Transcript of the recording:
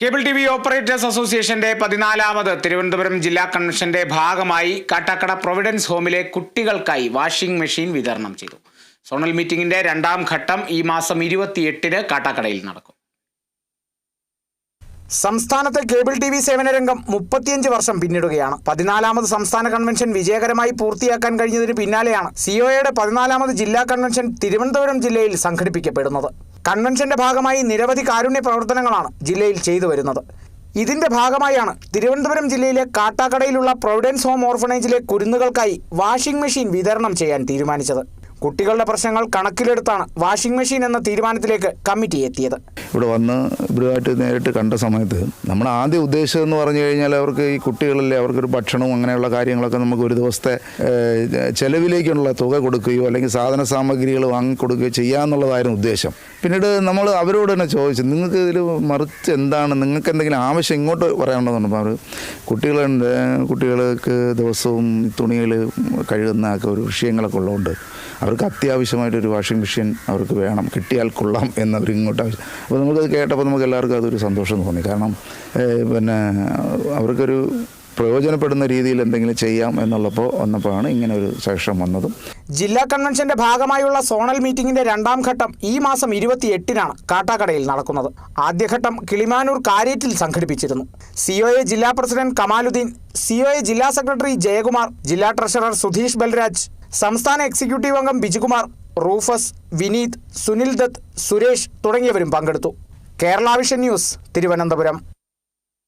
Cable T V operators അസോസിയേഷന്റെ 14ാമത് തിരുവനന്തപുരം ജില്ലാ കൺവെൻഷന്റെ ഭാഗമായി കാട്ടാക്കട പ്രൊവിഡൻസ് ഹോമിലെ കുട്ടികൾക്കായി വാഷിംഗ് മെഷീൻ വിതരണം ചെയ്തു. സോണൽ മീറ്റിംഗിന്റെ രണ്ടാം ഘട്ടം ഈ മാസം 28-ന് കാട്ടാക്കടയിൽ നടക്കും. സംസ്ഥാനത്തെ കേബിൾ ടി വി സേവനരംഗം 35 വർഷം പിന്നിടുകയാണ്. 14ാമത് സംസ്ഥാന കൺവെൻഷൻ വിജയകരമായി പൂർത്തിയാക്കാൻ കഴിഞ്ഞതിന് പിന്നാലെയാണ് സിഒയുടെ 14ാമത് ജില്ലാ കൺവെൻഷൻ തിരുവനന്തപുരം ജില്ലയിൽ സംഘടിപ്പിക്കപ്പെടുന്നത്. കൺവെൻഷന്റെ ഭാഗമായി നിരവധി കാരുണ്യ പ്രവർത്തനങ്ങളാണ് ജില്ലയിൽ ചെയ്തു വരുന്നത്. ഇതിന്റെ ഭാഗമായാണ് തിരുവനന്തപുരം ജില്ലയിലെ കാട്ടാക്കടയിലുള്ള പ്രൊവിഡൻസ് ഹോം ഓർഫനേജിലെ കുരുന്നുകൾക്കായി വാഷിംഗ് മെഷീൻ വിതരണം ചെയ്യാൻ തീരുമാനിച്ചത്. കുട്ടികളുടെ പ്രശ്നങ്ങൾ കണക്കിലെടുത്താണ് വാഷിംഗ് മെഷീൻ എന്ന തീരുമാനത്തിലേക്ക് കമ്മിറ്റി എത്തിയത്. ഇവിടെ വന്ന് ഇവരുമായിട്ട് നേരിട്ട് കണ്ട സമയത്ത് നമ്മൾ ആദ്യം ഉദ്ദേശം എന്ന് പറഞ്ഞു കഴിഞ്ഞാൽ അവർക്ക് ഈ കുട്ടികളല്ലേ അവർക്കൊരു ഭക്ഷണവും അങ്ങനെയുള്ള കാര്യങ്ങളൊക്കെ നമുക്ക് ഒരു ദിവസത്തെ ചെലവിലേക്കുള്ള തുക കൊടുക്കുകയോ അല്ലെങ്കിൽ സാധന സാമഗ്രികൾ വാങ്ങിക്കൊടുക്കുകയോ ചെയ്യാമെന്നുള്ളതായിരുന്നു ഉദ്ദേശം. പിന്നീട് നമ്മൾ അവരോട് തന്നെ ചോദിച്ചു, നിങ്ങൾക്ക് ഇതിൽ മറിച്ച് എന്താണ്, നിങ്ങൾക്ക് എന്തെങ്കിലും ആവശ്യം ഇങ്ങോട്ട് പറയാനുണ്ടെന്നുണ്ട്. അവർ കുട്ടികൾക്ക് ദിവസവും തുണികൾ കഴുകുന്ന ഒക്കെ ഒരു വിഷയങ്ങളൊക്കെ ഉള്ളതുകൊണ്ട് അവർക്ക് അത്യാവശ്യമായിട്ടൊരു വാഷിംഗ് മെഷീൻ അവർക്ക് വേണം, കിട്ടിയാൽ കൊള്ളാം എന്നവർ ഇങ്ങോട്ട് ആവശ്യം. അപ്പോൾ നമുക്കത് കേട്ടപ്പോൾ നമുക്ക് എല്ലാവർക്കും അതൊരു സന്തോഷം തോന്നി. കാരണം അവർക്കൊരു പ്രയോജനപ്പെടുന്ന രീതിയിൽ എന്തെങ്കിലും ചെയ്യാം വന്നപ്പോഴാണ് ഇങ്ങനെ ഒരു സജഷൻ വന്നതും. ജില്ലാ കൺവെൻഷന്റെ ഭാഗമായുള്ള സോണൽ മീറ്റിംഗിന്റെ രണ്ടാം ഘട്ടം ഈ മാസം 28-നാണ് കാട്ടാക്കടയിൽ നടക്കുന്നത്. ആദ്യഘട്ടം കിളിമാനൂർ കാരേറ്റിൽ സംഘടിപ്പിച്ചിരുന്നു. സിഒഎ ജില്ലാ പ്രസിഡന്റ് കമാലുദ്ദീൻ, സിഒഎ ജില്ലാ സെക്രട്ടറി ജയകുമാർ, ജില്ലാ ട്രഷറർ സുധീഷ് ബൽരാജ്, സംസ്ഥാന എക്സിക്യൂട്ടീവ് അംഗം ബിജുകുമാർ, റൂഫസ്, വിനീത്, സുനിൽ ദത്ത്, സുരേഷ് തുടങ്ങിയവരും പങ്കെടുത്തു. Kerala vision news, Thiruvananthapuram.